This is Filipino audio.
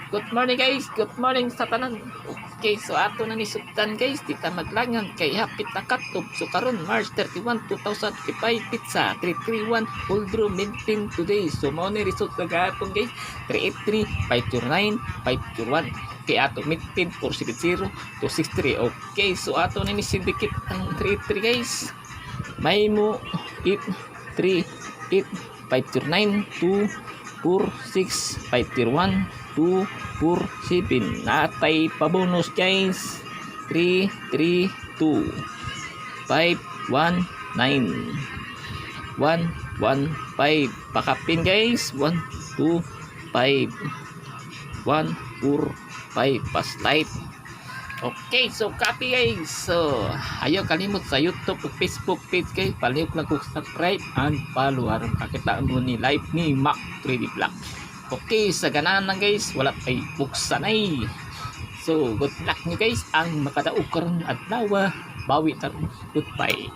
Good morning guys, good morning sa tanan. Okay, so ato na ni sugdan guys, di ta maglangan kay hapit na katob. So karon March 31, 2025 pizza 331 Uldro maintain today. So mao ni result kagahapon guys, 383, 529, 521. Kay ato maintain 470 263. Okay, so ato na ni syndicate ang 383 guys. May mo 8 3 8 509 2 4 6 531 2 4 7. Natay pa bonus guys. 3 3 2 5 1 9 1 1 5. Pakapin guys. 1 2 5 1 4 5. Pas light. Okay, so copy guys. So, ayaw kalimot sa YouTube o Facebook page guys. Palihok lang kung subscribe and follow. Aron makita mo ni live ni Mac 3D Vlog. Okay, sa ganahan lang guys. Wala pa'y buksan ay. So, good luck nyo guys. Ang makadaog karon at lawa. Bawi taron. Goodbye.